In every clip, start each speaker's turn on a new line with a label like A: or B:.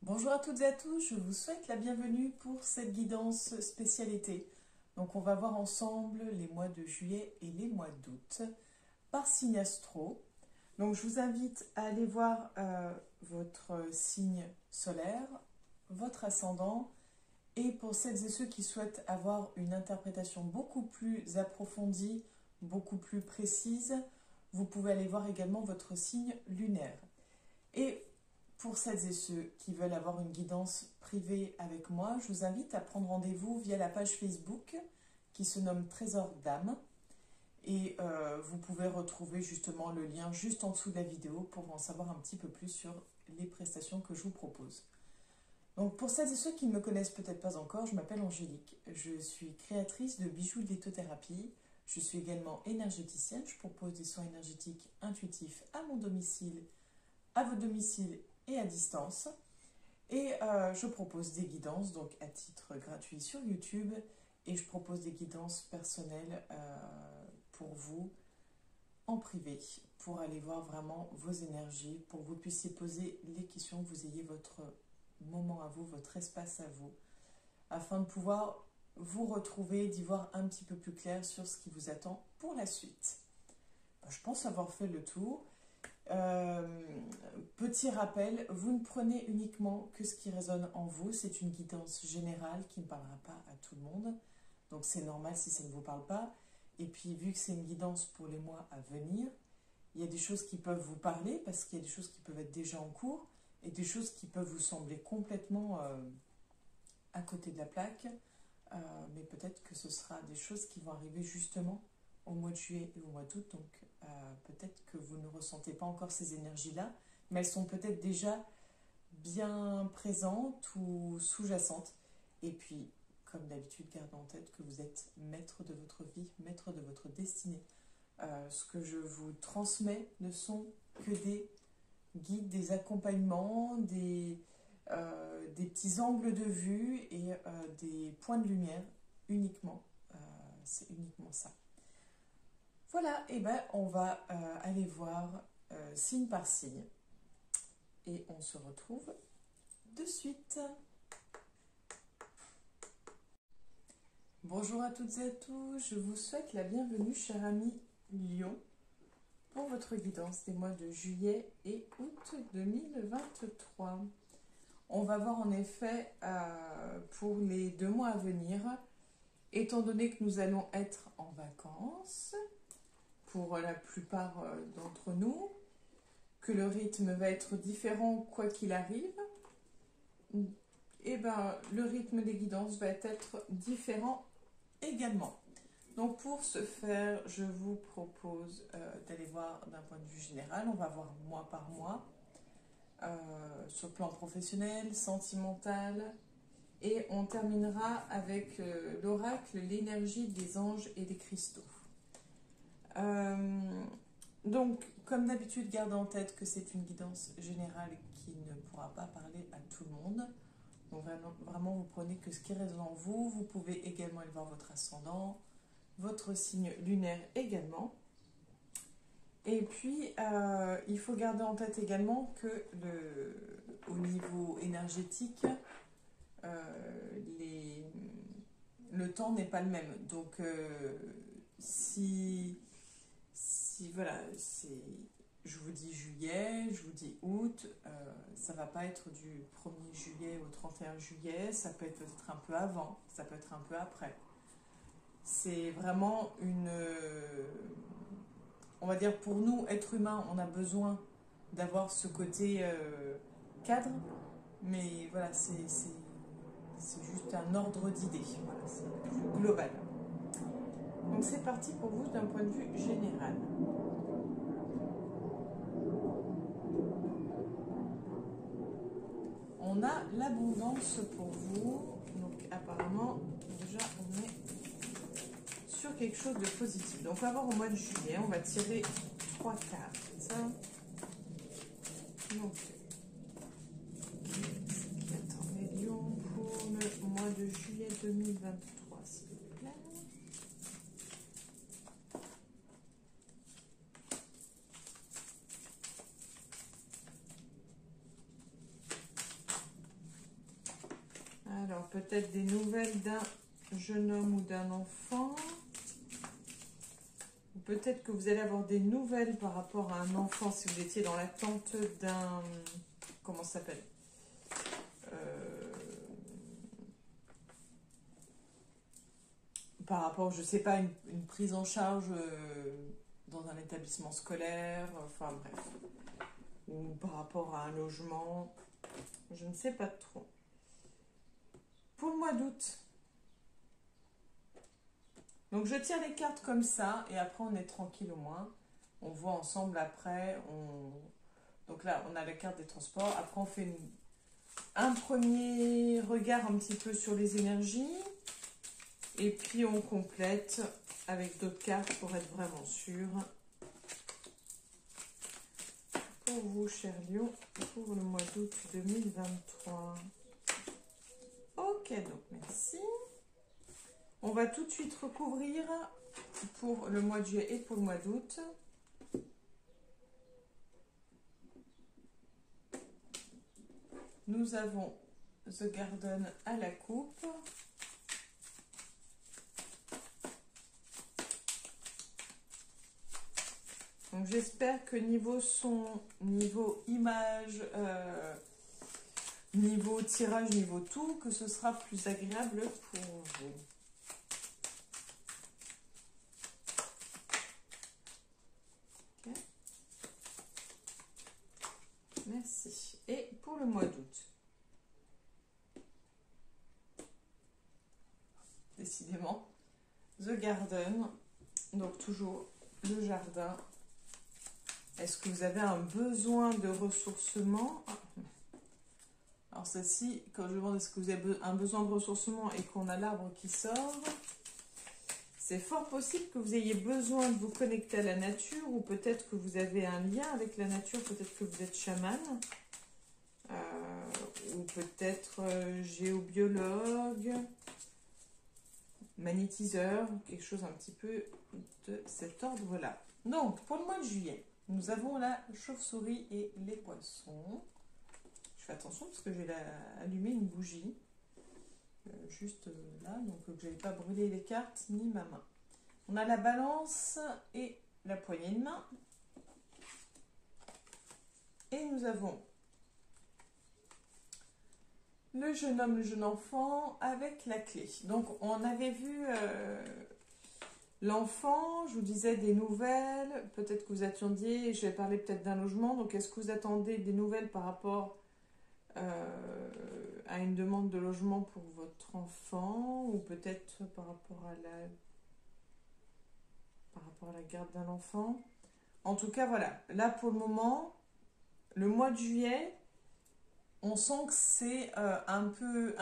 A: Bonjour à toutes et à tous, je vous souhaite la bienvenue pour cette guidance spécialité. Donc on va voir ensemble les mois de juillet et les mois d'août par signe astro. Donc je vous invite à aller voir votre signe solaire, votre ascendant, et pour celles et ceux qui souhaitent avoir une interprétation beaucoup plus approfondie, beaucoup plus précise, vous pouvez aller voir également votre signe lunaire. Et pour celles et ceux qui veulent avoir une guidance privée avec moi, je vous invite à prendre rendez-vous via la page Facebook qui se nomme Trésor d'âme. Et vous pouvez retrouver justement le lien juste en dessous de la vidéo pour en savoir un petit peu plus sur les prestations que je vous propose. Donc pour celles et ceux qui ne me connaissent peut-être pas encore, je m'appelle Angélique. Je suis créatrice de bijoux de lithothérapie. Je suis également énergéticienne. Je propose des soins énergétiques intuitifs à mon domicile, à votre domicile et à distance. Et je propose des guidances donc à titre gratuit sur YouTube, et je propose des guidances personnelles pour vous en privé, pour aller voir vraiment vos énergies, pour que vous puissiez poser les questions, que vous ayez votre moment à vous, votre espace à vous, afin de pouvoir vous retrouver, d'y voir un petit peu plus clair sur ce qui vous attend pour la suite. Je pense avoir fait le tour. Petit rappel, vous ne prenez uniquement que ce qui résonne en vous. C'est une guidance générale qui ne parlera pas à tout le monde, donc c'est normal si ça ne vous parle pas. Et puis vu que c'est une guidance pour les mois à venir, il y a des choses qui peuvent vous parler parce qu'il y a des choses qui peuvent être déjà en cours et des choses qui peuvent vous sembler complètement à côté de la plaque, mais peut-être que ce sera des choses qui vont arriver justement au mois de juillet et au mois d'août. Donc peut-être que vous ne ressentez pas encore ces énergies-là, mais elles sont peut-être déjà bien présentes ou sous-jacentes. Et puis, comme d'habitude, gardez en tête que vous êtes maître de votre vie, maître de votre destinée. Ce que je vous transmets ne sont que des guides, des accompagnements, des petits angles de vue et des points de lumière uniquement. C'est uniquement ça. Voilà, et ben on va aller voir signe par signe. Et on se retrouve de suite. Bonjour à toutes et à tous, je vous souhaite la bienvenue, chers amis Lion, pour votre guidance des mois de juillet et août 2023. On va voir en effet pour les 2 mois à venir, étant donné que nous allons être en vacances, pour la plupart d'entre nous, que le rythme va être différent quoi qu'il arrive, et ben le rythme des guidances va être différent également. Donc pour ce faire, je vous propose d'aller voir d'un point de vue général. On va voir mois par mois, sur le plan professionnel, sentimental, et on terminera avec l'oracle, l'énergie des anges et des cristaux. Donc, comme d'habitude, gardez en tête que c'est une guidance générale qui ne pourra pas parler à tout le monde. Donc vraiment, vous prenez que ce qui résonne en vous. Vous pouvez également aller voir votre ascendant, votre signe lunaire également. Et puis, il faut garder en tête également que au niveau énergétique, le temps n'est pas le même. Donc, si voilà, je vous dis juillet, je vous dis août, ça va pas être du 1er juillet au 31 juillet, ça peut être peut-être un peu avant, ça peut être un peu après. C'est vraiment on va dire pour nous, êtres humains, on a besoin d'avoir ce côté cadre, mais voilà, c'est juste un ordre d'idées, voilà, c'est plus global. Donc c'est parti pour vous d'un point de vue général. On a l'abondance pour vous. Donc apparemment, déjà on est sur quelque chose de positif. Donc on va voir au mois de juillet, on va tirer 3 cartes. Ça. Donc, attends, les lions pour le mois de juillet 2023, s'il vous plaît. Alors, peut-être des nouvelles d'un jeune homme ou d'un enfant. Ou peut-être que vous allez avoir des nouvelles par rapport à un enfant si vous étiez dans l'attente d'un... Comment ça s'appelle? Par rapport, je ne sais pas, une prise en charge dans un établissement scolaire, enfin bref. Ou par rapport à un logement, je ne sais pas trop. Pour le mois d'août, donc je tire les cartes comme ça et après on est tranquille au moins. On voit ensemble après. Donc là, on a la carte des transports. Après, on fait un premier regard un petit peu sur les énergies. Et puis, on complète avec d'autres cartes pour être vraiment sûr. Pour vous, chers Lions, pour le mois d'août 2023. Ok, donc merci. On va tout de suite recouvrir pour le mois de juillet et pour le mois d'août. Nous avons The Garden à la coupe. Donc j'espère que niveau son, niveau image, niveau tirage, niveau tout, que ce sera plus agréable pour vous. Okay. Merci. Et pour le mois d'août. Décidément. The Garden. Donc toujours le jardin. Est-ce que vous avez un besoin de ressourcement? Alors celle-ci, quand je demande est-ce que vous avez un besoin de ressourcement et qu'on a l'arbre qui sort, c'est fort possible que vous ayez besoin de vous connecter à la nature ou peut-être que vous avez un lien avec la nature, peut-être que vous êtes chaman ou peut-être géobiologue, magnétiseur, quelque chose un petit peu de cet ordre-là. Donc, pour le mois de juillet, nous avons la chauve-souris et les poissons. Je fais attention parce que j'ai allumé une bougie juste là, donc que je n'avais pas brûlé les cartes ni ma main. On a la balance et la poignée de main. Et nous avons le jeune homme, le jeune enfant avec la clé. Donc on avait vu l'enfant, je vous disais des nouvelles, peut-être que vous attendiez, je vais parler peut-être d'un logement, donc est-ce que vous attendez des nouvelles par rapport à une demande de logement pour votre enfant ou peut-être par rapport à la garde d'un enfant? En tout cas, voilà, là pour le moment, le mois de juillet, on sent que c'est un peu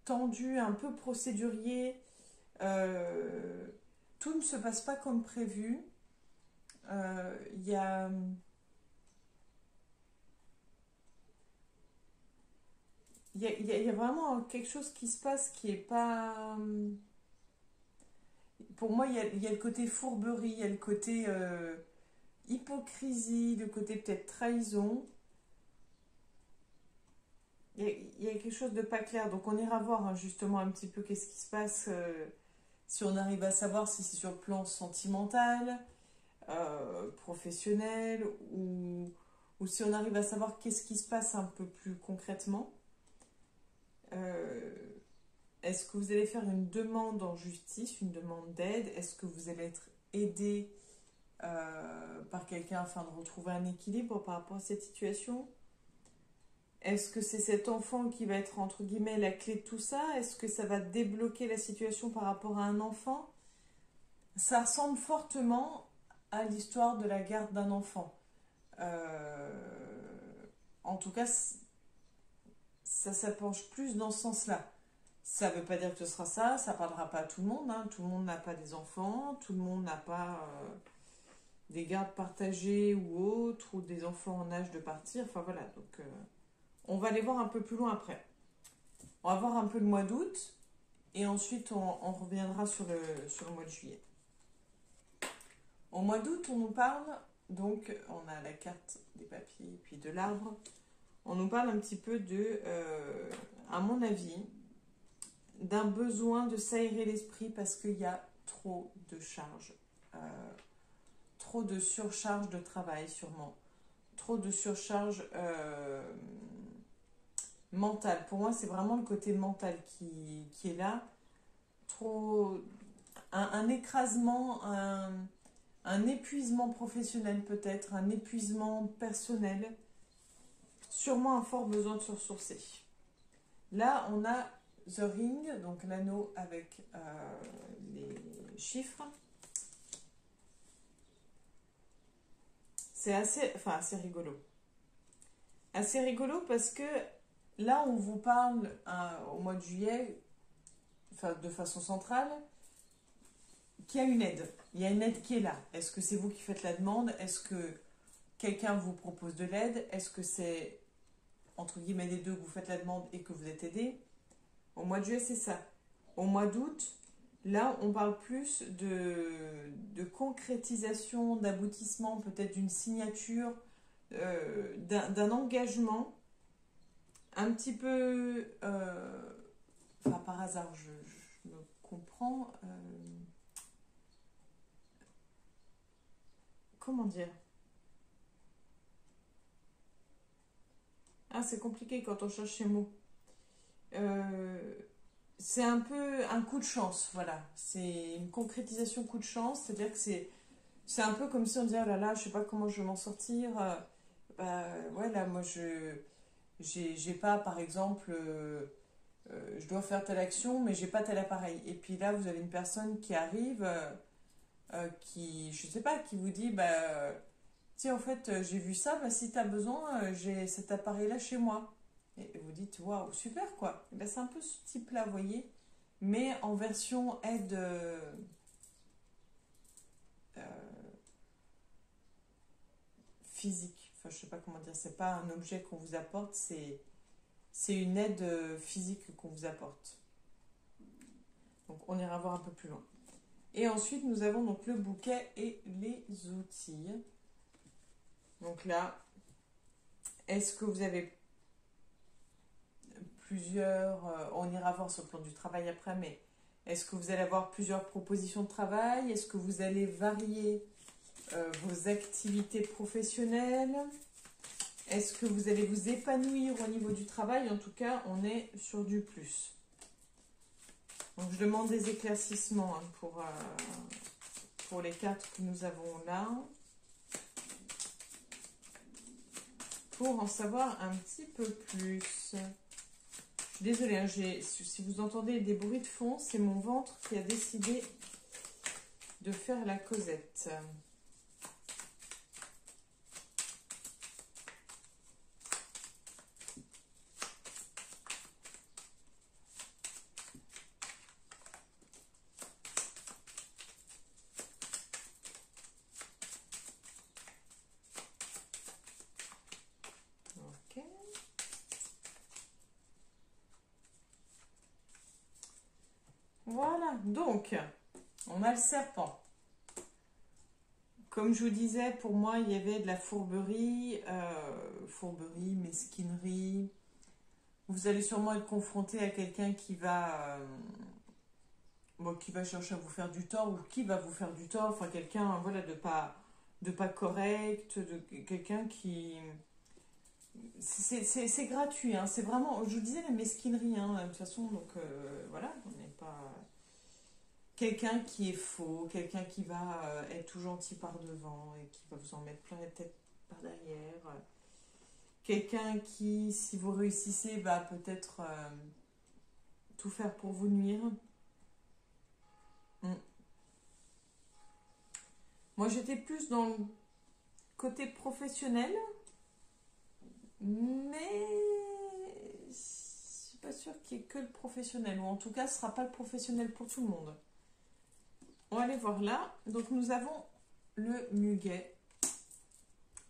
A: tendu, un peu procédurier. Tout ne se passe pas comme prévu. Il y a vraiment quelque chose qui se passe qui est pas... Pour moi, il y a le côté fourberie, il y a le côté hypocrisie, le côté peut-être trahison. Il y a quelque chose de pas clair. Donc on ira voir hein, justement un petit peu qu'est-ce qui se passe, si on arrive à savoir si c'est sur le plan sentimental, professionnel, ou si on arrive à savoir qu'est-ce qui se passe un peu plus concrètement. Est-ce que vous allez faire une demande en justice, une demande d'aide? Est-ce que vous allez être aidé par quelqu'un afin de retrouver un équilibre par rapport à cette situation? Est-ce que c'est cet enfant qui va être entre guillemets la clé de tout ça? Est-ce que ça va débloquer la situation par rapport à un enfant? Ça ressemble fortement à l'histoire de la garde d'un enfant. En tout cas, ça penche plus dans ce sens-là. Ça ne veut pas dire que ce sera ça, ça ne parlera pas à tout le monde. Hein. Tout le monde n'a pas des enfants, tout le monde n'a pas des gardes partagées ou autres, ou des enfants en âge de partir. Enfin voilà, donc on va aller voir un peu plus loin après. On va voir un peu le mois d'août et ensuite on reviendra sur le mois de juillet. Au mois d'août, on nous parle, donc on a la carte des papiers et puis de l'arbre. On nous parle un petit peu de à mon avis, d'un besoin de s'aérer l'esprit parce qu'il y a trop de charges. Trop de surcharge de travail sûrement. Trop de surcharge mentale. Pour moi, c'est vraiment le côté mental qui est là. Trop, un écrasement, un épuisement professionnel peut-être, un épuisement personnel. Sûrement un fort besoin de se ressourcer. Là, on a The Ring, donc l'anneau avec les chiffres. C'est assez rigolo. Assez rigolo parce que là, on vous parle au mois de juillet, de façon centrale, qu'il y a une aide. Il y a une aide qui est là. Est-ce que c'est vous qui faites la demande? Est-ce que quelqu'un vous propose de l'aide? Est-ce que c'est, entre guillemets, les deux, que vous faites la demande et que vous êtes aidé? Au mois de juillet, c'est ça. Au mois d'août, là, on parle plus de concrétisation, d'aboutissement, peut-être d'une signature, d'un engagement, un petit peu, par hasard, je me comprends, comment dire? Ah, c'est compliqué quand on cherche ces mots. C'est un peu un coup de chance, voilà. C'est une concrétisation coup de chance, c'est-à-dire que c'est un peu comme si on disait, oh là là, je sais pas comment je vais m'en sortir. Ouais, là, moi, j'ai pas, par exemple, je dois faire telle action, mais j'ai pas tel appareil. Et puis là, vous avez une personne qui arrive, qui, je sais pas, qui vous dit, tiens, en fait, j'ai vu ça, si tu as besoin, j'ai cet appareil-là chez moi. Et vous dites, waouh, super quoi. Et c'est un peu ce type-là, vous voyez, mais en version aide euh, physique. Enfin, je sais pas comment dire, c'est pas un objet qu'on vous apporte, c'est une aide physique qu'on vous apporte. Donc, on ira voir un peu plus loin. Et ensuite, nous avons donc le bouquet et les outils. Donc là, est-ce que vous avez plusieurs, on ira voir sur le plan du travail après, mais est-ce que vous allez avoir plusieurs propositions de travail? Est-ce que vous allez varier vos activités professionnelles? Est-ce que vous allez vous épanouir au niveau du travail? En tout cas, on est sur du plus. Donc, je demande des éclaircissements pour les cartes que nous avons là, pour en savoir un petit peu plus. Je suis désolée, hein, si vous entendez des bruits de fond, c'est mon ventre qui a décidé de faire la causette. Ok. Voilà, donc, on a le serpent. Comme je vous disais, pour moi, il y avait de la fourberie, mesquinerie. Vous allez sûrement être confronté à quelqu'un qui va chercher à vous faire du tort ou qui va vous faire du tort. Enfin, quelqu'un, voilà, de pas correct, de quelqu'un qui... C'est gratuit, hein, c'est vraiment, je vous disais, la mesquinerie, hein, de toute façon, donc voilà, on n'est pas... Quelqu'un qui est faux, quelqu'un qui va être tout gentil par devant et qui va vous en mettre plein la tête par derrière. Quelqu'un qui, si vous réussissez, va peut-être tout faire pour vous nuire. Moi, j'étais plus dans le côté professionnel, mais je suis pas sûre qu'il y ait que le professionnel, ou en tout cas, ce sera pas le professionnel pour tout le monde. On va aller voir là. Donc, nous avons le muguet.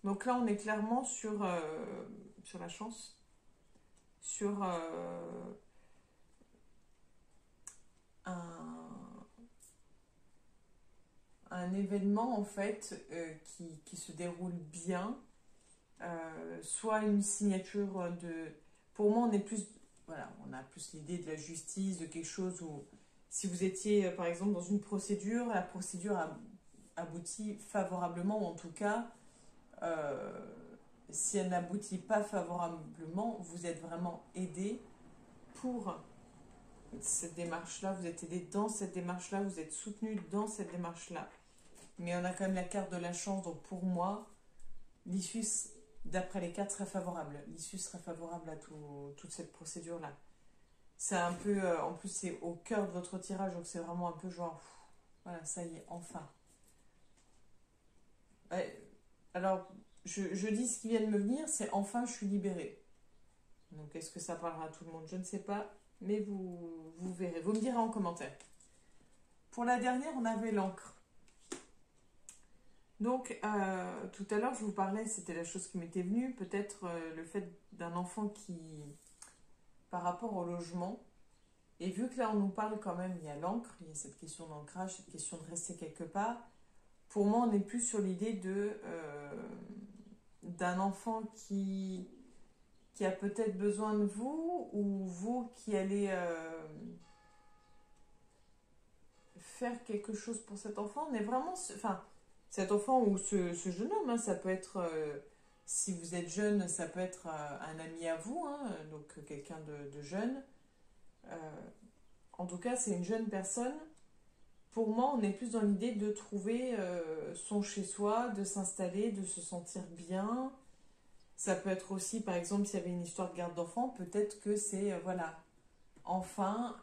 A: Donc là, on est clairement sur la chance, sur un événement en fait qui se déroule bien, soit une signature de... Pour moi, on est plus voilà, on a plus l'idée de la justice, de quelque chose où, si vous étiez, par exemple, dans une procédure, la procédure aboutit favorablement, ou en tout cas, euh, si elle n'aboutit pas favorablement, vous êtes vraiment aidé pour cette démarche-là, vous êtes aidé dans cette démarche-là, vous êtes soutenu dans cette démarche-là. Mais on a quand même la carte de la chance, donc pour moi, l'issue, d'après les cartes, serait favorable. L'issue serait favorable à toute cette procédure-là. C'est un peu, en plus c'est au cœur de votre tirage, donc c'est vraiment un peu genre, voilà, ça y est, enfin. Ouais, alors, je dis ce qui vient de me venir, c'est enfin je suis libérée. Donc est-ce que ça parlera à tout le monde? Je ne sais pas, mais vous verrez. Vous me direz en commentaire. Pour la dernière, on avait l'encre. Donc, tout à l'heure, je vous parlais, c'était la chose qui m'était venue, peut-être le fait d'un enfant qui, par rapport au logement, et vu que là, on nous parle quand même, il y a l'encre, il y a cette question d'ancrage, cette question de rester quelque part, pour moi, on n'est plus sur l'idée d'un enfant qui a peut-être besoin de vous, ou vous qui allez faire quelque chose pour cet enfant. On est vraiment... Enfin, cet enfant ou ce jeune homme, hein, ça peut être... si vous êtes jeune, ça peut être un ami à vous, hein, donc quelqu'un de jeune. En tout cas, c'est une jeune personne. Pour moi, on est plus dans l'idée de trouver son chez-soi, de s'installer, de se sentir bien. Ça peut être aussi, par exemple, s'il y avait une histoire de garde d'enfant, peut-être que c'est, voilà, enfin,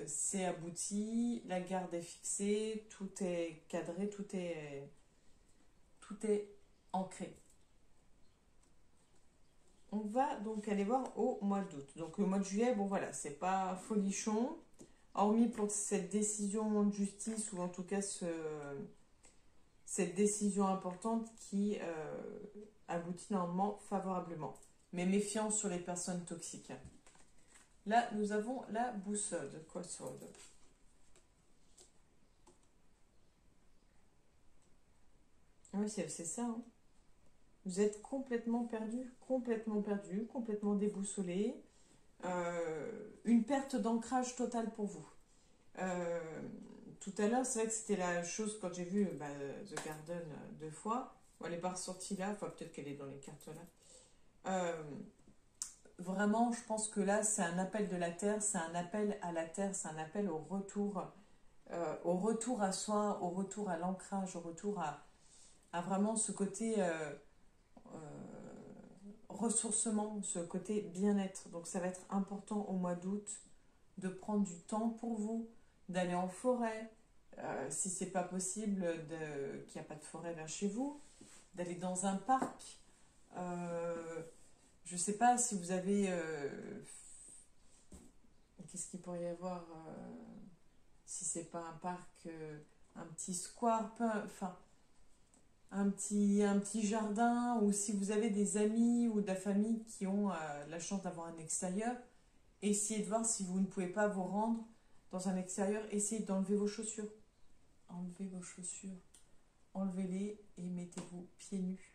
A: c'est abouti, la garde est fixée, tout est cadré, tout est ancré. On va donc aller voir au mois d'août. Donc le mois de juillet, bon voilà, c'est pas folichon, hormis pour cette décision de justice, ou en tout cas cette décision importante qui aboutit normalement favorablement. Mais méfiance sur les personnes toxiques. Là, nous avons la boussole, crossroad. Oui, c'est ça. Hein. Vous êtes complètement perdu, complètement déboussolé. Une perte d'ancrage totale pour vous. Tout à l'heure, c'est vrai que c'était la chose quand j'ai vu The Garden 2 fois. Bon, elle n'est pas ressortie là, enfin peut-être qu'elle est dans les cartes là. Vraiment, je pense que là, c'est un appel de la terre, c'est un appel à la terre, c'est un appel au retour à soi, au retour à l'ancrage, au retour à vraiment ce côté ressourcement, ce côté bien-être. Donc ça va être important au mois d'août de prendre du temps pour vous, d'aller en forêt, si c'est pas possible, qu'il n'y a pas de forêt vers chez vous, d'aller dans un parc. Je sais pas si vous avez... qu'est-ce qu'il pourrait y avoir si c'est pas un parc, un petit square, enfin un petit jardin, ou si vous avez des amis ou de la famille qui ont la chance d'avoir un extérieur, essayez de voir si vous ne pouvez pas vous rendre dans un extérieur, essayez d'enlever vos chaussures. Enlevez vos chaussures, enlevez-les et mettez-vous pieds nus,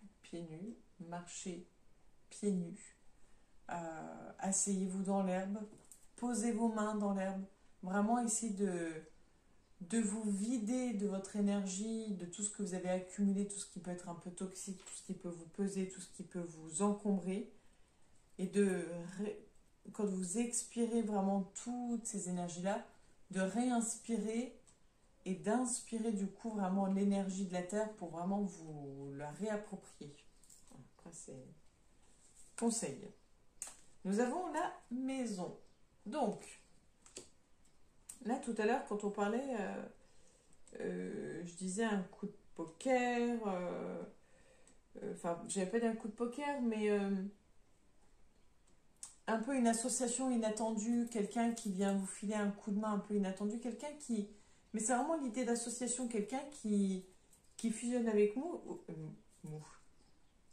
A: marchez pieds nus. Asseyez-vous dans l'herbe, posez vos mains dans l'herbe, vraiment essayez de vous vider de votre énergie, de tout ce que vous avez accumulé, tout ce qui peut être un peu toxique, tout ce qui peut vous peser, tout ce qui peut vous encombrer, et quand vous expirez vraiment toutes ces énergies-là, de réinspirer et d'inspirer du coup vraiment l'énergie de la terre pour vraiment vous la réapproprier. Après, c'est conseil. Nous avons la maison. Donc, là, tout à l'heure, quand on parlait, je disais un coup de poker. Enfin, j'avais pas dit un coup de poker, mais un peu une association inattendue, quelqu'un qui vient vous filer un coup de main un peu inattendu, quelqu'un qui... Mais c'est vraiment l'idée d'association, quelqu'un qui fusionne avec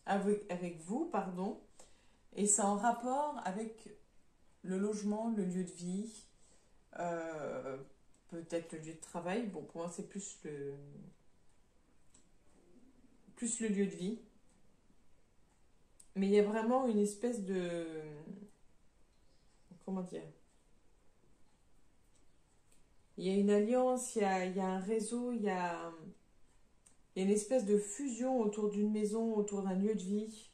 A: avec vous, pardon, et c'est en rapport avec le logement, le lieu de vie, peut-être le lieu de travail. Bon, pour moi, c'est plus le lieu de vie. Mais il y a vraiment une espèce de...
B: comment dire, il y a une alliance, il y a un réseau, il y a une espèce de fusion autour d'une maison, autour d'un lieu de vie.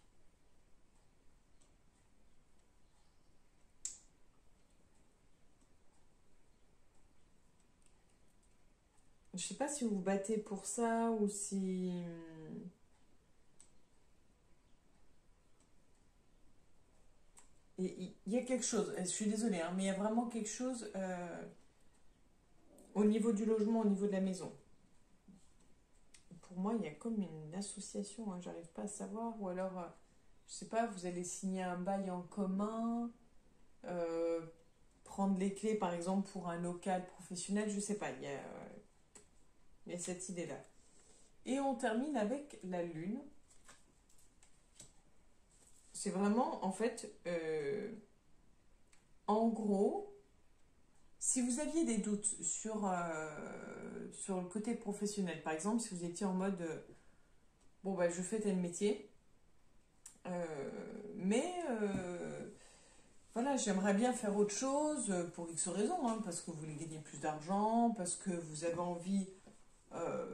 B: Je sais pas si vous vous battez pour ça ou si... Il y a quelque chose, je suis désolée, hein, mais il y a vraiment quelque chose au niveau du logement, au niveau de la maison. Pour moi, il y a comme une association, hein, j'arrive pas à savoir, ou alors, je sais pas, vous allez signer un bail en commun, euh, prendre les clés par exemple pour un local professionnel, je sais pas, il y a cette idée-là. Et on termine avec la lune. C'est vraiment, en fait, en gros, si vous aviez des doutes sur le côté professionnel, par exemple, si vous étiez en mode, bon, bah, je fais tel métier, mais voilà, j'aimerais bien faire autre chose pour X raisons, hein, parce que vous voulez gagner plus d'argent, parce que vous avez envie euh,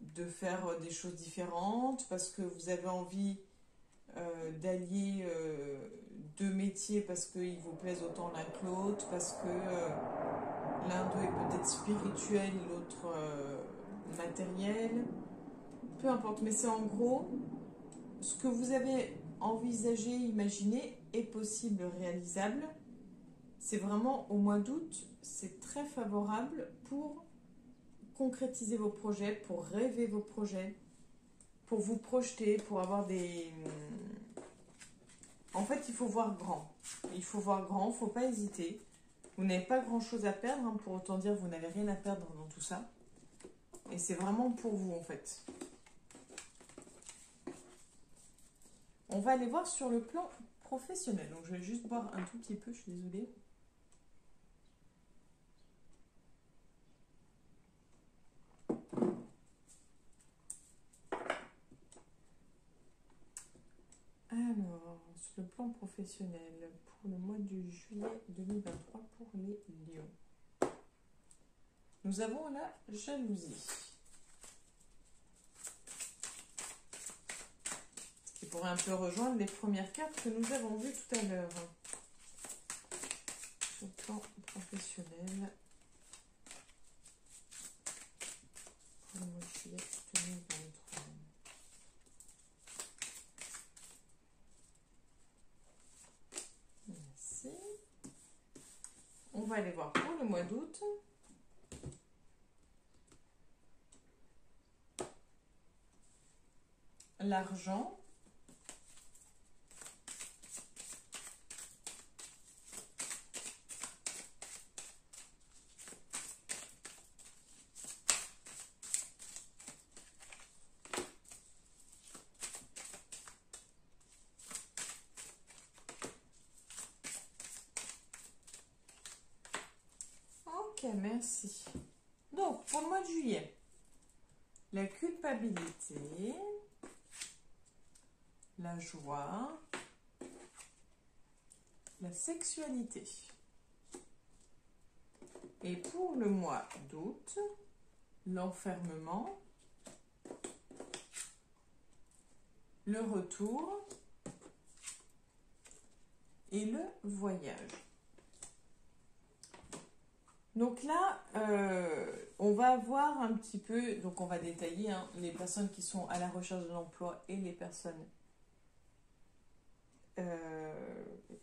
B: de faire des choses différentes, parce que vous avez envie d'allier deux métiers parce qu'ils vous plaisent autant l'un que l'autre, parce que l'un d'eux est peut-être spirituel, l'autre matériel, peu importe, mais c'est en gros ce que vous avez envisagé, imaginé est possible, réalisable. C'est vraiment au mois d'août, c'est très favorable pour concrétiser vos projets, pour rêver vos projets, pour vous projeter, pour avoir des... En fait, il faut voir grand. Il faut voir grand, il ne faut pas hésiter. Vous n'avez pas grand-chose à perdre, hein, pour autant dire que vous n'avez rien à perdre dans tout ça. Et c'est vraiment pour vous, en fait. On va aller voir sur le plan professionnel. Donc, je vais juste boire un tout petit peu, je suis désolée. Alors, sur le plan professionnel, pour le mois de juillet 2023 pour les lions, nous avons la jalousie. Ce qui pourrait un peu rejoindre les premières cartes que nous avons vues tout à l'heure. Sur le plan professionnel, pour le mois de juillet 2023. Merci. On va aller voir pour le mois d'août. L'argent. Ok, merci. Donc, pour le mois de juillet, la culpabilité, la joie, la sexualité. Et pour le mois d'août, l'enfermement, le retour et le voyage. Donc là, on va avoir un petit peu, donc on va détailler, hein, les personnes qui sont à la recherche de l'emploi et les personnes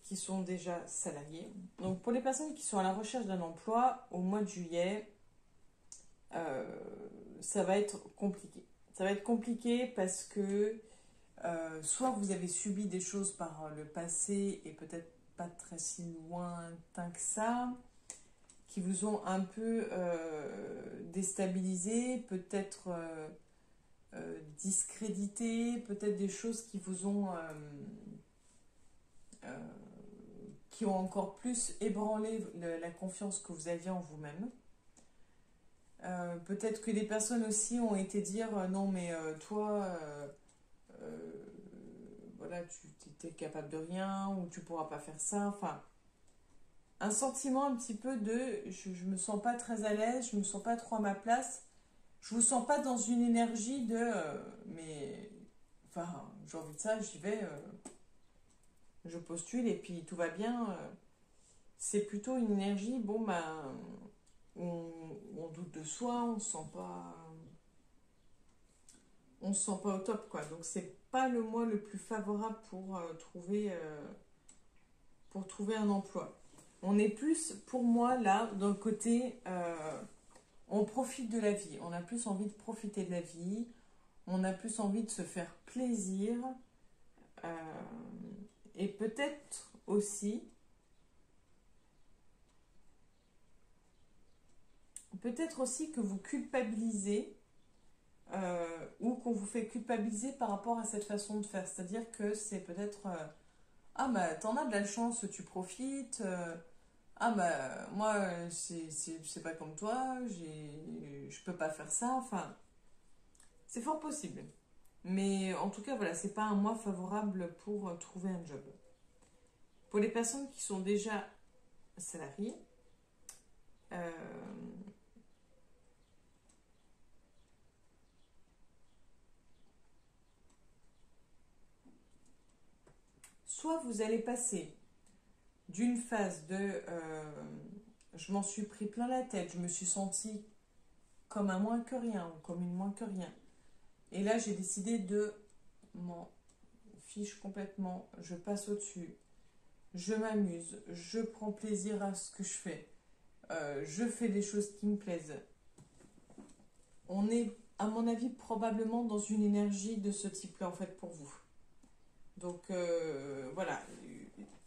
B: qui sont déjà salariés. Donc pour les personnes qui sont à la recherche d'un emploi, au mois de juillet, ça va être compliqué. Ça va être compliqué parce que soit vous avez subi des choses par le passé et peut-être pas très si lointain que ça, qui vous ont un peu déstabilisé, peut-être discrédité, peut-être des choses qui vous ont... qui ont encore plus ébranlé la confiance que vous aviez en vous-même. Peut-être que des personnes aussi ont été dire non mais toi voilà, tu es capable de rien ou tu pourras pas faire ça. Enfin, un sentiment un petit peu de je me sens pas très à l'aise, je me sens pas trop à ma place, je vous sens pas dans une énergie de mais enfin j'ai envie de ça, j'y vais, je postule et puis tout va bien. C'est plutôt une énergie, bon ben on doute de soi, on se sent pas au top quoi. Donc c'est pas le mois le plus favorable pour trouver un emploi. On est plus, pour moi, là, dans le côté, on profite de la vie. On a plus envie de profiter de la vie. On a plus envie de se faire plaisir. Et peut-être aussi que vous culpabilisez ou qu'on vous fait culpabiliser par rapport à cette façon de faire. C'est-à-dire que c'est peut-être ah bah t'en as de la chance, tu profites. Ah bah moi c'est pas comme toi, je peux pas faire ça. Enfin, c'est fort possible. Mais en tout cas voilà, c'est pas un mois favorable pour trouver un job. Pour les personnes qui sont déjà salariées, euh, soit vous allez passer d'une phase de je m'en suis pris plein la tête, je me suis sentie comme un moins que rien ou comme une moins que rien. Et là, j'ai décidé de m'en fiche complètement, je passe au-dessus, je m'amuse, je prends plaisir à ce que je fais, je fais des choses qui me plaisent. On est, à mon avis, probablement dans une énergie de ce type-là, en fait, pour vous. Donc, voilà.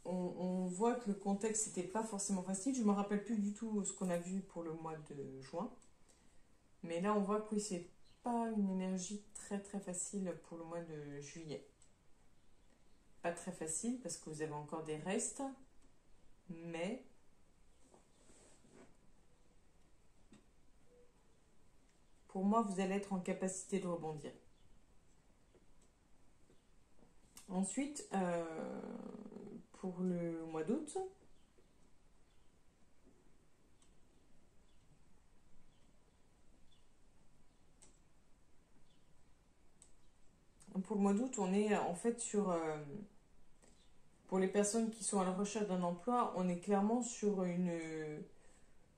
B: On voit que le contexte n'était pas forcément facile. Je ne me rappelle plus du tout ce qu'on a vu pour le mois de juin. Mais là, on voit que oui, c'est pas une énergie très très facile pour le mois de juillet. Pas très facile parce que vous avez encore des restes. Mais pour moi, vous allez être en capacité de rebondir. Ensuite, pour le mois d'août, on est en fait sur... pour les personnes qui sont à la recherche d'un emploi, on est clairement sur une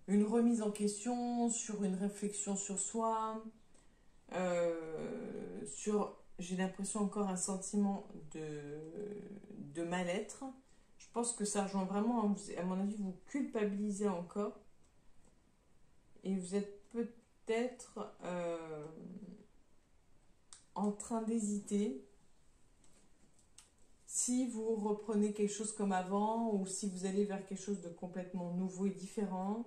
B: remise en question, sur une réflexion sur soi, sur, j'ai l'impression encore un sentiment de mal-être. Je pense que ça rejoint vraiment, à mon avis, vous culpabilisez encore et vous êtes peut-être en train d'hésiter si vous reprenez quelque chose comme avant ou si vous allez vers quelque chose de complètement nouveau et différent.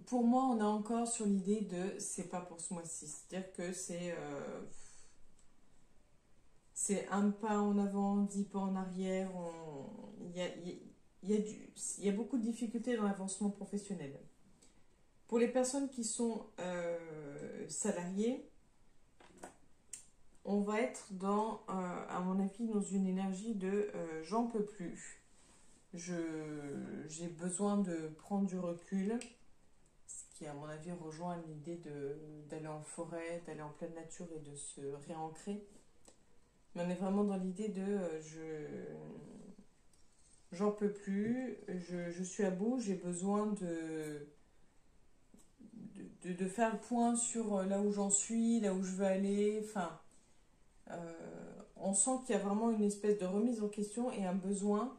B: Pour moi, on est encore sur l'idée de c'est pas pour ce mois-ci. C'est-à-dire que c'est un pas en avant, 10 pas en arrière. Il y a beaucoup de difficultés dans l'avancement professionnel. Pour les personnes qui sont salariées, on va être dans, à mon avis, dans une énergie de j'en peux plus. J'ai besoin de prendre du recul, ce qui, à mon avis, rejoint l'idée d'aller en forêt, d'aller en pleine nature et de se réancrer. Mais on est vraiment dans l'idée de j'en peux plus, je suis à bout, j'ai besoin de faire le point sur là où j'en suis, là où je veux aller. Enfin, on sent qu'il y a vraiment une espèce de remise en question et un besoin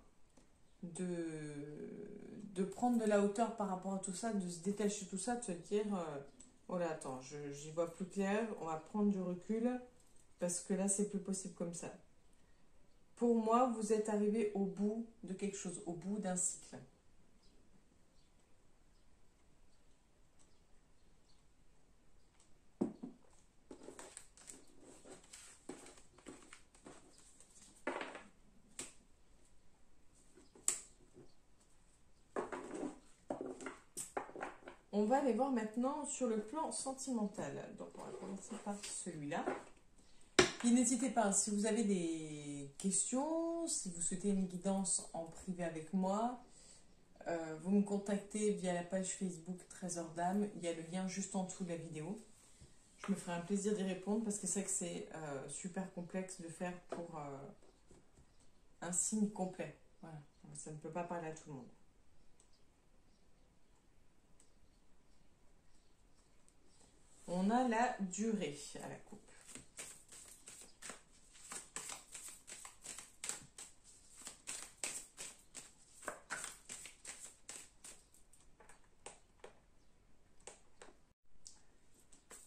B: de prendre de la hauteur par rapport à tout ça, de se détacher de tout ça, de se dire oh là, attends, j'y vois plus clair, on va prendre du recul parce que là, c'est plus possible comme ça. Pour moi, vous êtes arrivé au bout de quelque chose, au bout d'un cycle. On va aller voir maintenant sur le plan sentimental. Donc, on va commencer par celui-là. Et n'hésitez pas, si vous avez des questions, si vous souhaitez une guidance en privé avec moi, vous me contactez via la page Facebook Trésor d'âme. Il y a le lien juste en dessous de la vidéo. Je me ferai un plaisir d'y répondre parce que c'est que c'est super complexe de faire pour un signe complet. Voilà, ça ne peut pas parler à tout le monde. On a la durée à la coupe.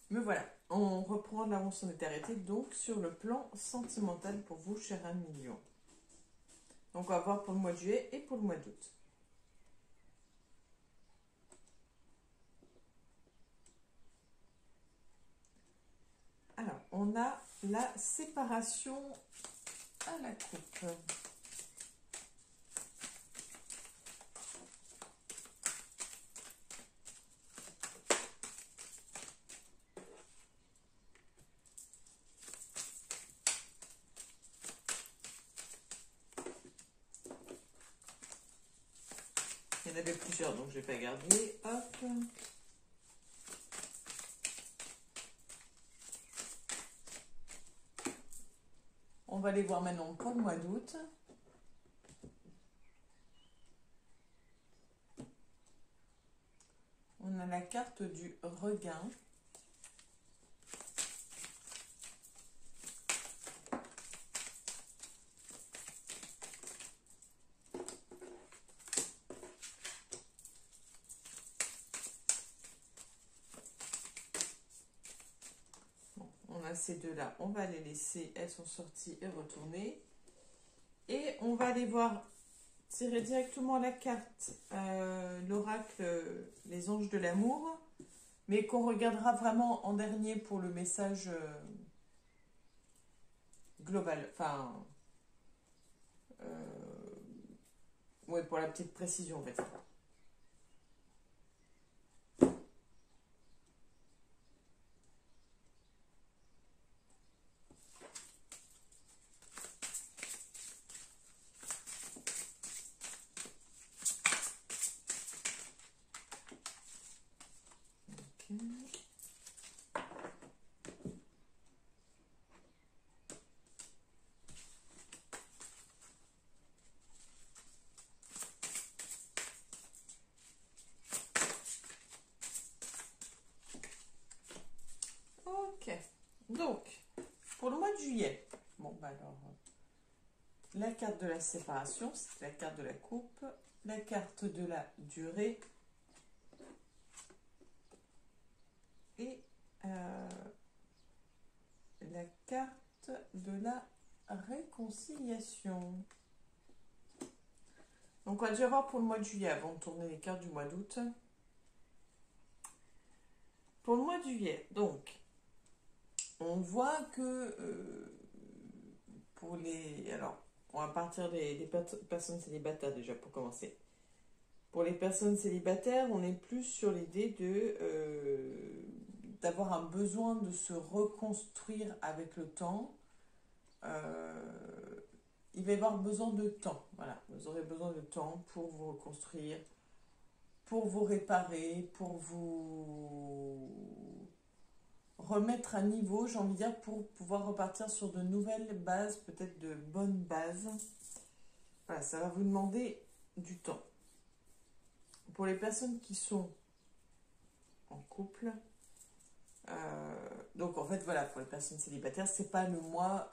B: Me voilà, on reprend là où on s'en était arrêté, donc sur le plan sentimental pour vous, cher 1 million. Donc on va voir pour le mois de juillet et pour le mois d'août. Alors, on a la séparation à la coupe. Il y en avait plusieurs, donc je ne vais pas garder. Hop. On va les voir maintenant pour le mois d'août. On a la carte du regain. On a ces deux-là, on va les laisser, elles sont sorties et retournées. Et on va aller voir, tirer directement la carte, l'oracle, les anges de l'amour, mais qu'on regardera vraiment en dernier pour le message global. Enfin, ouais, pour la petite précision en fait. Ok, donc, pour le mois de juillet, bon, bah alors, la carte de la séparation, c'est la carte de la coupe, la carte de la durée et la carte de la réconciliation. Donc, on va déjà voir pour le mois de juillet avant de tourner les cartes du mois d'août. Pour le mois de juillet, donc, on voit que pour les... Alors, on va partir des personnes célibataires déjà pour commencer. Pour les personnes célibataires, on est plus sur l'idée d'avoir un besoin de se reconstruire avec le temps. Il va y avoir besoin de temps. Voilà, vous aurez besoin de temps pour vous reconstruire, pour vous réparer, pour vous remettre à niveau, j'ai envie de dire, pour pouvoir repartir sur de nouvelles bases, peut-être de bonnes bases. Voilà, ça va vous demander du temps. Pour les personnes qui sont en couple, donc en fait voilà, pour les personnes célibataires, c'est pas le mois,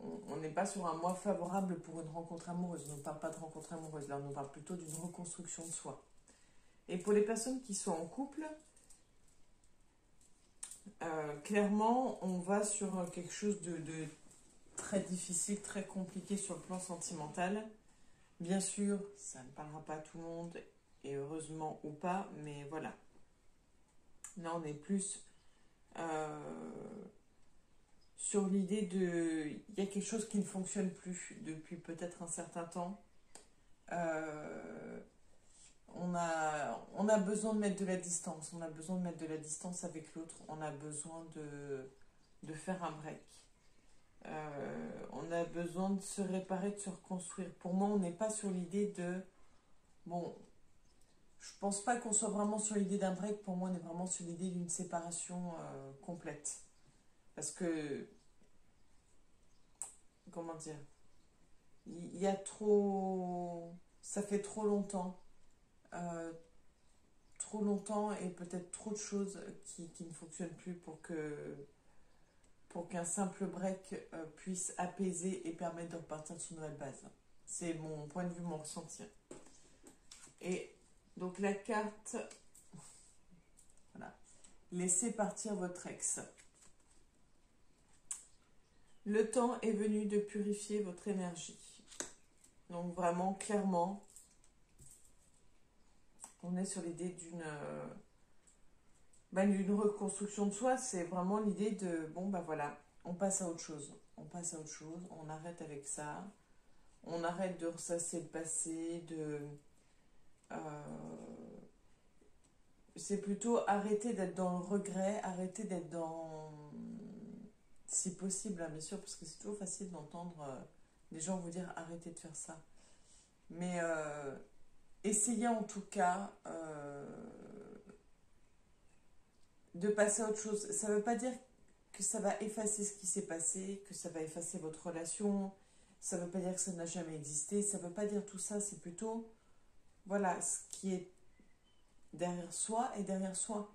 B: on n'est pas sur un mois favorable pour une rencontre amoureuse. On ne parle pas de rencontre amoureuse, là on parle plutôt d'une reconstruction de soi. Et pour les personnes qui sont en couple, clairement on va sur quelque chose de très difficile, très compliqué sur le plan sentimental. Bien sûr, ça ne parlera pas à tout le monde, et heureusement ou pas, mais voilà. Là, on est plus sur l'idée de... Il y a quelque chose qui ne fonctionne plus depuis peut-être un certain temps. On a besoin de mettre de la distance. On a besoin de mettre de la distance avec l'autre. On a besoin de faire un break. On a besoin de se réparer, de se reconstruire. Pour moi, on n'est pas sur l'idée de bon, je pense pas qu'on soit vraiment sur l'idée d'un break. Pour moi, on est vraiment sur l'idée d'une séparation complète. Parce que, comment dire, il y a trop... Ça fait euh, trop longtemps et peut-être trop de choses qui ne fonctionnent plus pour qu'un simple break puisse apaiser et permettre de repartir sur une nouvelle base. C'est mon point de vue, mon ressenti. Et donc la carte, voilà, laissez partir votre ex. Le temps est venu de purifier votre énergie. Donc vraiment, clairement, on est sur l'idée d'une reconstruction de soi. C'est vraiment l'idée de, bon ben voilà, on passe à autre chose. On passe à autre chose, on arrête avec ça. On arrête de ressasser le passé, c'est plutôt arrêter d'être dans le regret, arrêter d'être dans... Si possible, hein, bien sûr, parce que c'est toujours facile d'entendre des gens vous dire arrêtez de faire ça. Mais essayez en tout cas de passer à autre chose. Ça ne veut pas dire que ça va effacer ce qui s'est passé, que ça va effacer votre relation. Ça ne veut pas dire que ça n'a jamais existé. Ça ne veut pas dire tout ça. C'est plutôt, voilà, ce qui est derrière soi et derrière soi.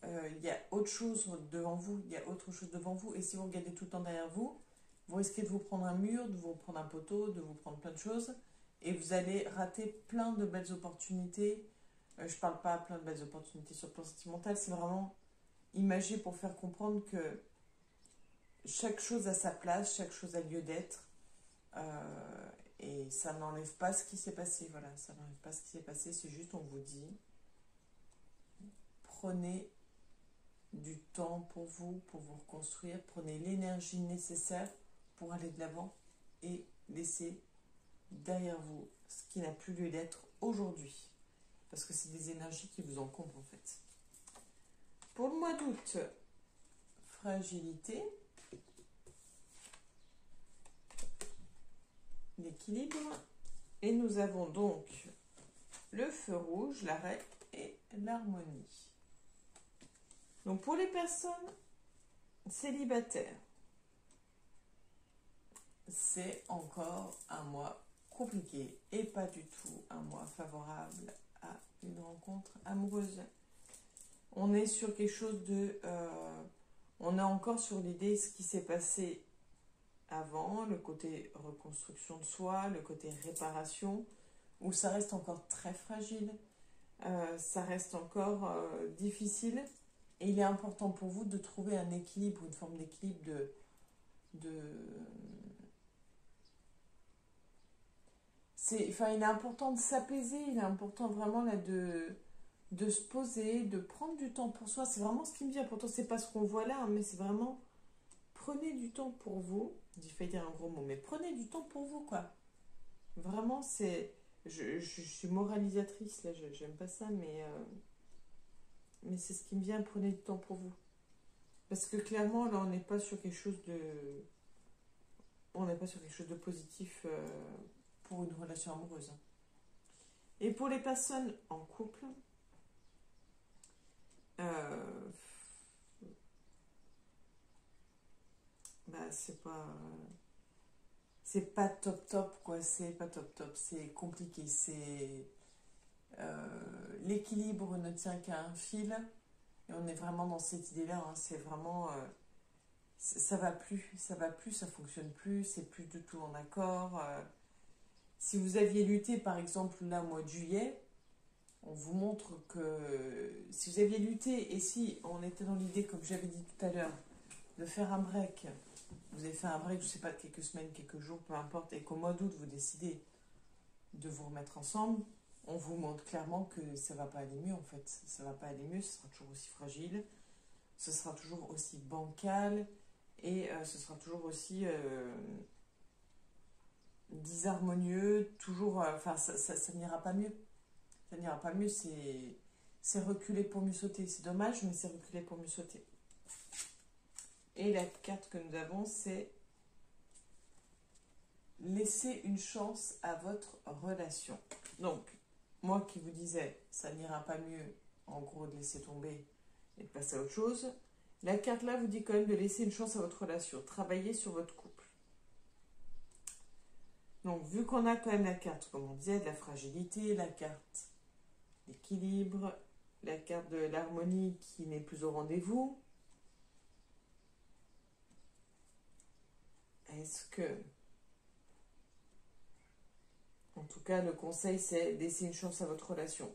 B: Il y a autre chose devant vous. Il y a autre chose devant vous. Et si vous regardez tout le temps derrière vous, vous risquez de vous prendre un mur, de vous prendre un poteau, de vous prendre plein de choses. Et vous allez rater plein de belles opportunités. Je ne parle pas plein de belles opportunités sur le plan sentimental. C'est vraiment imagé pour faire comprendre que chaque chose a sa place, chaque chose a lieu d'être. Et ça n'enlève pas ce qui s'est passé. Voilà, ça n'enlève pas ce qui s'est passé. C'est juste, on vous dit, prenez du temps pour vous reconstruire. Prenez l'énergie nécessaire pour aller de l'avant et laisser derrière vous ce qui n'a plus lieu d'être aujourd'hui. Parce que c'est des énergies qui vous encombrent en fait. Pour le mois d'août, fragilité, l'équilibre. Et nous avons donc le feu rouge, l'arrêt et l'harmonie. Donc pour les personnes célibataires, c'est encore un mois compliqué et pas du tout un mois favorable à une rencontre amoureuse. On est sur quelque chose de... on est encore sur l'idée de ce qui s'est passé avant, le côté reconstruction de soi, le côté réparation, où ça reste encore très fragile, ça reste encore difficile. Et il est important pour vous de trouver un équilibre, une forme d'équilibre il est important de s'apaiser, il est important vraiment là de se poser, de prendre du temps pour soi. C'est vraiment ce qui me vient. Pourtant, c'est pas ce qu'on voit là, hein, mais c'est vraiment prenez du temps pour vous. J'ai failli dire un gros mot, mais prenez du temps pour vous, quoi. Vraiment, c'est... Je suis moralisatrice, là, j'aime pas ça, mais c'est ce qui me vient, prenez du temps pour vous. Parce que clairement, là, on n'est pas sur quelque chose de... On n'est pas sur quelque chose de positif pour une relation amoureuse. Et pour les personnes en couple, c'est pas top top, quoi. C'est pas top top, c'est compliqué. L'équilibre ne tient qu'à un fil. Et on est vraiment dans cette idée-là. Hein. C'est vraiment... ça va plus, ça fonctionne plus, c'est plus du tout en accord. Si vous aviez lutté, par exemple, là, au mois de juillet, on vous montre que si vous aviez lutté et si on était dans l'idée, comme j'avais dit tout à l'heure, de faire un break, vous avez fait un break, je ne sais pas, de quelques semaines, quelques jours, peu importe, et qu'au mois d'août, vous décidez de vous remettre ensemble, on vous montre clairement que ça ne va pas aller mieux, en fait. Ça ne va pas aller mieux, ce sera toujours aussi fragile, ce sera toujours aussi bancal, et ce sera toujours aussi disharmonieux, toujours... Enfin, ça n'ira pas mieux. Ça n'ira pas mieux, c'est reculer pour mieux sauter. C'est dommage, mais c'est reculer pour mieux sauter. Et la carte que nous avons, c'est laisser une chance à votre relation. Donc, moi qui vous disais, ça n'ira pas mieux, en gros, de laisser tomber et de passer à autre chose, la carte là vous dit quand même de laisser une chance à votre relation, travailler sur votre couple. Donc, vu qu'on a quand même la carte, comme on disait, de la fragilité, la carte d'équilibre, la carte de l'harmonie qui n'est plus au rendez-vous, est-ce que, en tout cas, le conseil, c'est laisser une chance à votre relation.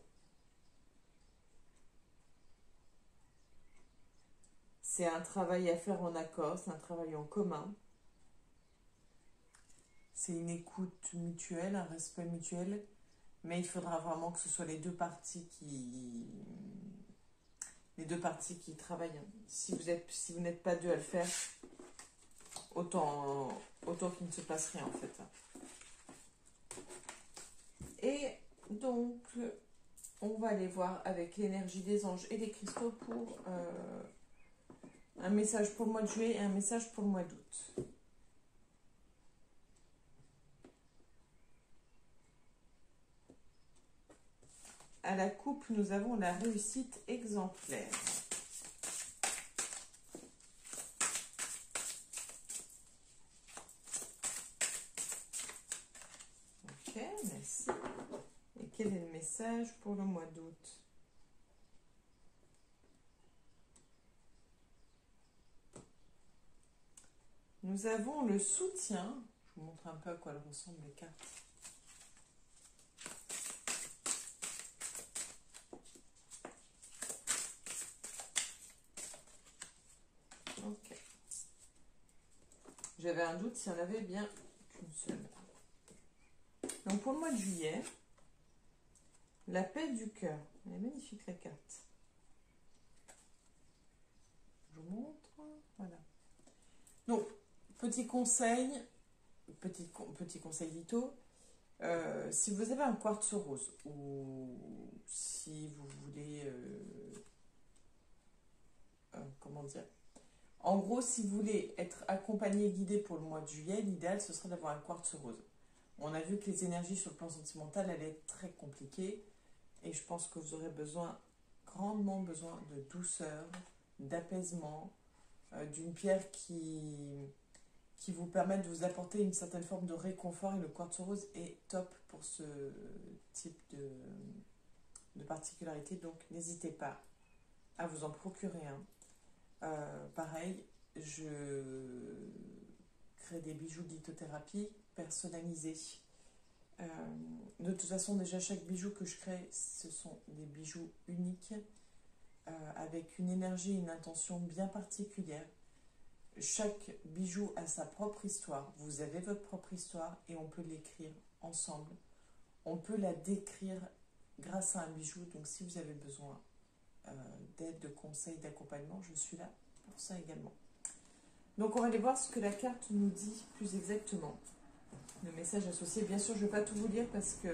B: C'est un travail à faire en accord, c'est un travail en commun. C'est une écoute mutuelle, un respect mutuel, mais il faudra vraiment que ce soit les deux parties qui travaillent. Si vous n'êtes pas deux à le faire, autant qu'il ne se passe rien en fait. Et donc, on va aller voir avec l'énergie des anges et des cristaux pour un message pour le mois de juillet et un message pour le mois d'août. À la coupe, nous avons la réussite exemplaire. Ok, merci. Et quel est le message pour le mois d'août? Nous avons le soutien. Je vous montre un peu à quoi elles ressemblent les cartes. Ok. J'avais un doute s'il y en avait bien qu'une seule. Donc pour le mois de juillet, la paix du cœur. Elle est magnifique la carte. Je vous montre. Voilà. Donc, petit conseil Lito. Si vous avez un quartz rose ou si vous voulez... comment dire? En gros, si vous voulez être accompagné et guidé pour le mois de juillet, l'idéal, ce serait d'avoir un quartz rose. On a vu que les énergies sur le plan sentimental allaient être très compliquées et je pense que vous aurez grandement besoin de douceur, d'apaisement, d'une pierre qui vous permette de vous apporter une certaine forme de réconfort et le quartz rose est top pour ce type de particularité. Donc, n'hésitez pas à vous en procurer un. Pareil, je crée des bijoux de lithothérapie personnalisés. De toute façon, déjà, chaque bijou que je crée, ce sont des bijoux uniques, avec une énergie et une intention bien particulière. Chaque bijou a sa propre histoire. Vous avez votre propre histoire et on peut l'écrire ensemble. On peut la décrire grâce à un bijou. Donc, si vous avez besoin d'aide, de conseils, d'accompagnement, je suis là pour ça également. Donc on va aller voir ce que la carte nous dit plus exactement. Le message associé, bien sûr je ne vais pas tout vous lire parce que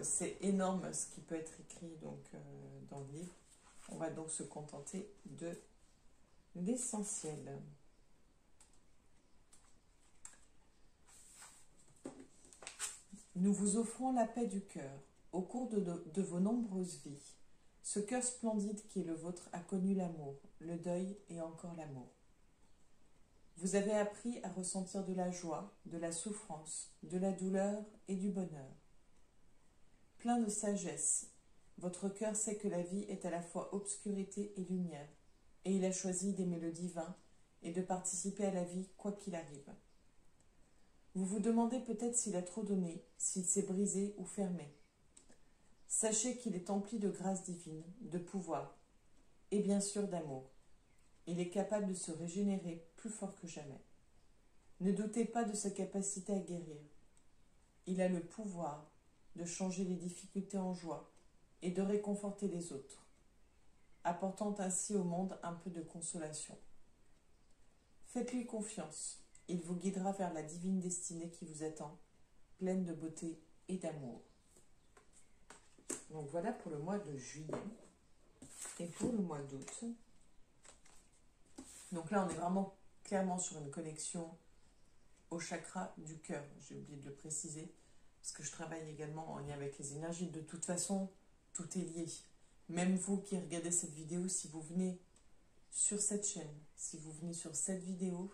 B: c'est énorme ce qui peut être écrit donc, dans le livre. On va donc se contenter de l'essentiel. Nous vous offrons la paix du cœur au cours de vos nombreuses vies. Ce cœur splendide qui est le vôtre a connu l'amour, le deuil et encore l'amour. Vous avez appris à ressentir de la joie, de la souffrance, de la douleur et du bonheur. Plein de sagesse, votre cœur sait que la vie est à la fois obscurité et lumière, et il a choisi d'aimer le divin et de participer à la vie quoi qu'il arrive. Vous vous demandez peut-être s'il a trop donné, s'il s'est brisé ou fermé. Sachez qu'il est empli de grâce divine, de pouvoir et bien sûr d'amour. Il est capable de se régénérer plus fort que jamais. Ne doutez pas de sa capacité à guérir. Il a le pouvoir de changer les difficultés en joie et de réconforter les autres, apportant ainsi au monde un peu de consolation. Faites-lui confiance. Il vous guidera vers la divine destinée qui vous attend, pleine de beauté et d'amour. Donc voilà pour le mois de juillet. Et pour le mois d'août, donc là on est vraiment clairement sur une connexion au chakra du cœur. J'ai oublié de le préciser. parce que je travaille également en lien avec les énergies. De toute façon, tout est lié. Même vous qui regardez cette vidéo, si vous venez sur cette chaîne, si vous venez sur cette vidéo,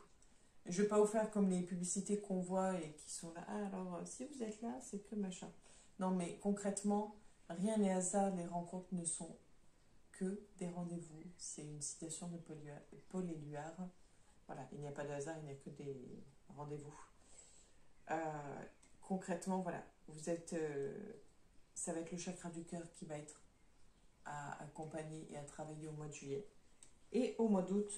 B: je ne vais pas vous faire comme les publicités qu'on voit et qui sont là. Ah, alors, si vous êtes là, c'est que machin. Non, mais concrètement, rien n'est hasard. Les rencontres ne sont que des rendez-vous. C'est une citation de Paul Éluard. Voilà, il n'y a pas de hasard, il n'y a que des rendez-vous. Concrètement, voilà, vous êtes, ça va être le chakra du cœur qui va être à accompagner et à travailler au mois de juillet. Et au mois d'août,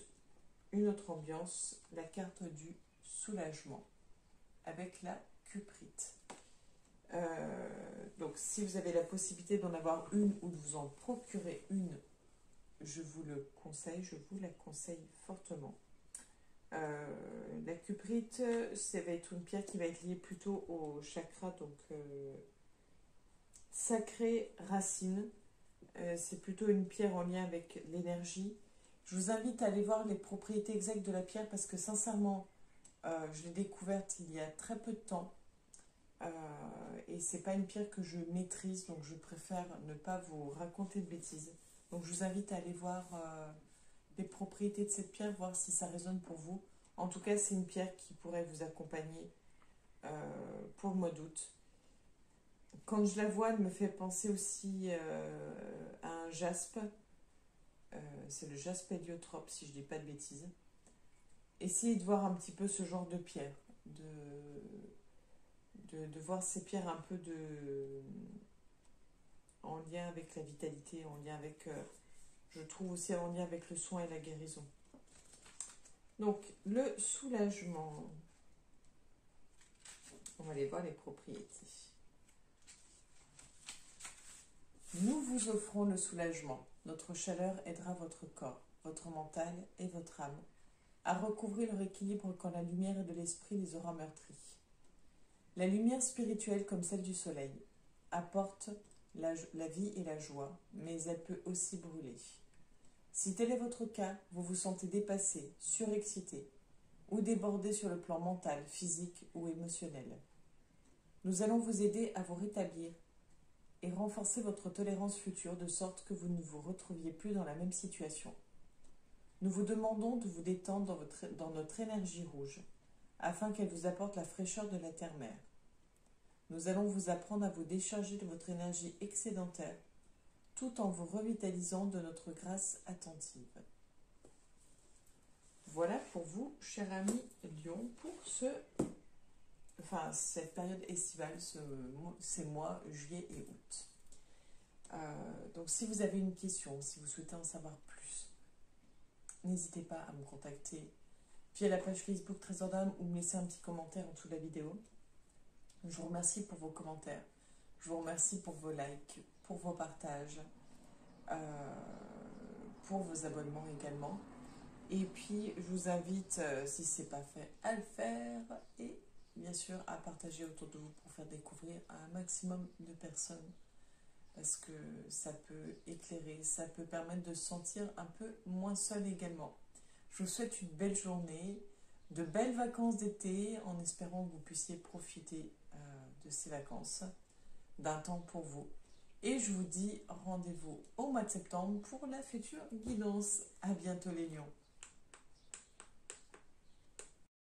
B: une autre ambiance, la carte du soulagement avec la cuprite. Donc si vous avez la possibilité d'en avoir une ou de vous en procurer une, je vous le conseille, je vous la conseille fortement. La cuprite, ça va être une pierre qui va être liée plutôt au chakra, donc sacré, racine. C'est plutôt une pierre en lien avec l'énergie. Je vous invite à aller voir les propriétés exactes de la pierre parce que sincèrement, je l'ai découverte il y a très peu de temps. Et c'est pas une pierre que je maîtrise, donc je préfère ne pas vous raconter de bêtises. Donc je vous invite à aller voir les propriétés de cette pierre, voir si ça résonne pour vous. En tout cas, c'est une pierre qui pourrait vous accompagner pour le mois d'août. Quand je la vois, elle me fait penser aussi à un jaspe. C'est le jaspe héliotrope, si je dis pas de bêtises. Essayez de voir un petit peu ce genre de pierre, de voir ces pierres un peu en lien avec la vitalité, en lien avec, je trouve aussi en lien avec le soin et la guérison. Donc, le soulagement. On va aller voir les propriétés. Nous vous offrons le soulagement. Notre chaleur aidera votre corps, votre mental et votre âme à recouvrir leur équilibre quand la lumière de l'esprit les aura meurtris. La lumière spirituelle, comme celle du soleil, apporte la vie et la joie, mais elle peut aussi brûler. Si tel est votre cas, vous vous sentez dépassé, surexcité ou débordé sur le plan mental, physique ou émotionnel. Nous allons vous aider à vous rétablir et renforcer votre tolérance future de sorte que vous ne vous retrouviez plus dans la même situation. Nous vous demandons de vous détendre dans notre énergie rouge, afin qu'elle vous apporte la fraîcheur de la terre-mère. Nous allons vous apprendre à vous décharger de votre énergie excédentaire, tout en vous revitalisant de notre grâce attentive. Voilà pour vous, cher ami Lion, pour cette période estivale, ces mois juillet et août. Donc si vous avez une question, si vous souhaitez en savoir plus, n'hésitez pas à me contacter via la page Facebook Trésor d'âme ou me laisser un petit commentaire en dessous de la vidéo. Je vous remercie pour vos commentaires, je vous remercie pour vos likes, pour vos partages, pour vos abonnements également. Et puis je vous invite, si ce n'est pas fait, à le faire et bien sûr à partager autour de vous pour faire découvrir à un maximum de personnes. Parce que ça peut éclairer, ça peut permettre de se sentir un peu moins seul également. Je vous souhaite une belle journée, de belles vacances d'été, en espérant que vous puissiez profiter de ces vacances, d'un temps pour vous. Et je vous dis rendez-vous au mois de septembre pour la future guidance. À bientôt les lions.